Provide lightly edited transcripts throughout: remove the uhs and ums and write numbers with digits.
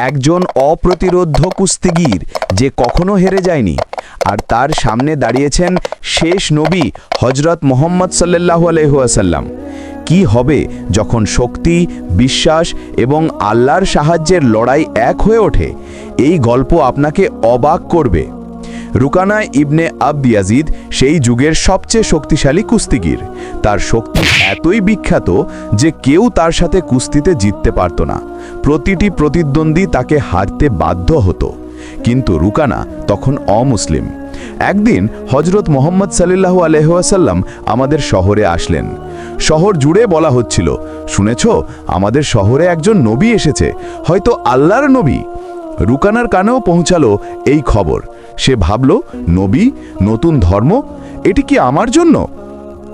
একজন অপ্রতিরোধ্য কুস্তিগীর যে কখনো হেরে যায়নি, আর তার সামনে দাঁড়িয়েছেন শেষ নবী হজরত মুহাম্মদ সাল্লাল্লাহু আলাইহি ওয়াসাল্লাম। কি হবে যখন শক্তি, বিশ্বাস এবং আল্লাহর সাহায্যের লড়াই এক হয়ে ওঠে? এই গল্প আপনাকে অবাক করবে। রুকানা ইবনে আবদ ইয়াজিদ সেই যুগের সবচেয়ে শক্তিশালী কুস্তিগীর। তার শক্তি এতই বিখ্যাত যে কেউ তার সাথে কুস্তিতে জিততে পারত না। প্রতিটি প্রতিদ্বন্দ্বী তাকে হারতে বাধ্য হতো। কিন্তু রুকানা তখন অমুসলিম। একদিন হজরত মুহাম্মদ সাল্লাল্লাহু আলাইহি ওয়াসাল্লাম আমাদের শহরে আসলেন। শহর জুড়ে বলা হচ্ছিল, শুনেছ, আমাদের শহরে একজন নবী এসেছে, হয়তো আল্লাহর নবী। রুকানার কানেও পৌঁছালো এই খবর। সে ভাবল, নবী, নতুন ধর্ম, এটি কি আমার জন্য?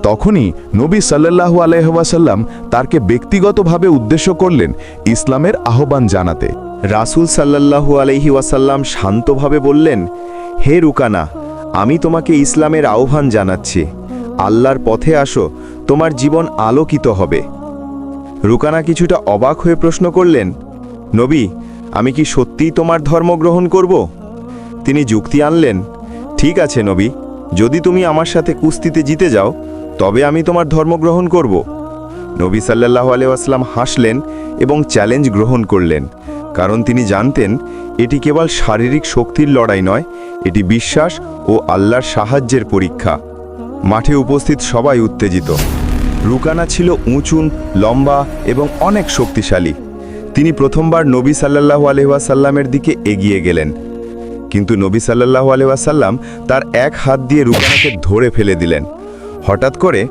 তখনই নবী সাল্লাল্লাহু আলাইহি ওয়াসাল্লাম তাকে ব্যক্তিগতভাবে উদ্দেশ্য করলেন ইসলামের আহ্বান জানাতে। রাসূল সাল্লাল্লাহু আলাইহি ওয়াসাল্লাম শান্তভাবে বললেন, হে রুকানা, আমি তোমাকে ইসলামের আহ্বান জানাচ্ছি। আল্লাহর পথে আসো, তোমার জীবন আলোকিত হবে। রুকানা কিছুটা অবাক হয়ে প্রশ্ন করলেন, নবী, আমি কি সত্যিই তোমার ধর্ম গ্রহণ করব? তিনি যুক্তি আনলেন, ঠিক আছে নবী, যদি তুমি আমার সাথে কুস্তিতে জিতে যাও তবে আমি তোমার ধর্ম গ্রহণ করব। নবী সাল্লাল্লাহু আলাইহি ওয়াসাল্লাম হাসলেন এবং চ্যালেঞ্জ গ্রহণ করলেন, কারণ তিনি জানতেন এটি কেবল শারীরিক শক্তির লড়াই নয়, এটি বিশ্বাস ও আল্লাহর সাহায্যের পরীক্ষা। মাঠে উপস্থিত সবাই উত্তেজিত। রুকানা ছিল উঁচু, লম্বা এবং অনেক শক্তিশালী। তিনি প্রথমবার নবী সাল্লাল্লাহু আলাইহি ওয়াসাল্লামের দিকে এগিয়ে গেলেন, কিন্তু নবী সাল্লাল্লাহু আলাইহি ওয়াসাল্লাম তার এক হাত দিয়ে রুকানাকে ধরে ফেলে দিলেন। হঠাৎ করে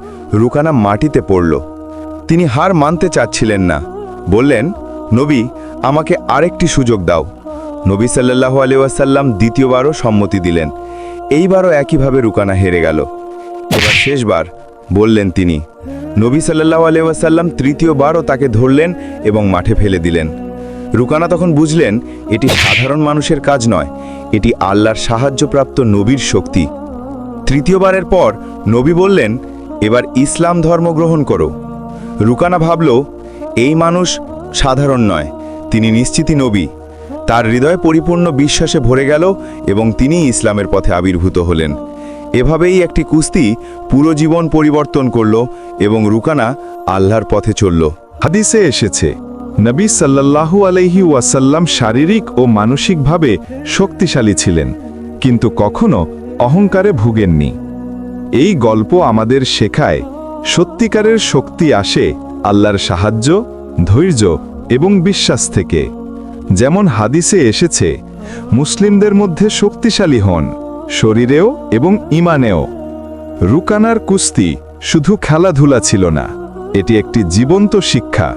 রুকানা মাটিতে পড়ল। তিনি হার মানতে চাচ্ছিলেন না। বললেন, নবী, আমাকে আরেকটি সুযোগ দাও। নবী সাল্লাল্লাহু আলাইহি ওয়াসাল্লাম দ্বিতীয়বারও সম্মতি দিলেন। এইবারও একইভাবে রুকানা হেরে গেল। এবার শেষবার, বললেন তিনি। নবী সাল্লাল্লাহু আলাইহি ওয়াসাল্লাম তৃতীয়বারও তাকে ধরলেন এবং মাঠে ফেলে দিলেন। রুকানা তখন বুঝলেন এটি সাধারণ মানুষের কাজ নয়, এটি আল্লাহর সাহায্যপ্রাপ্ত নবীর শক্তি। তৃতীয়বারের পর নবী বললেন, এবার ইসলাম ধর্ম গ্রহণ করো। রুকানা ভাবল, এই মানুষ সাধারণ নয়, তিনি নিশ্চিতই নবী। তার হৃদয় পরিপূর্ণ বিশ্বাসে ভরে গেল এবং তিনি ইসলামের পথে আবির্ভূত হলেন। এভাবেই একটি কুস্তি পুরো জীবন পরিবর্তন করল এবং রুকানা আল্লাহর পথে চলল। হাদিসে এসেছে, নবী সাল্লাল্লাহু আলাইহি ওয়াসাল্লাম শারীরিক ও মানসিকভাবে শক্তিশালী ছিলেন, কিন্তু কখনো অহংকারে ভুগেননি। এই গল্প আমাদের শেখায়, সত্যিকারের শক্তি আসে আল্লাহর সাহায্য, ধৈর্য এবং বিশ্বাস থেকে। যেমন হাদিসে এসেছে, মুসলিমদের মধ্যে শক্তিশালী হন, শরীরেও এবং ঈমানেও। রুকানার কুস্তি শুধু খেলাধুলা ছিল না, এটি একটি জীবন্ত শিক্ষা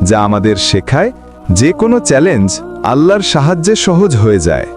যা আমাদের শেখায় যে কোনো চ্যালেঞ্জ আল্লাহর সাহায্যে সহজ হয়ে যায়।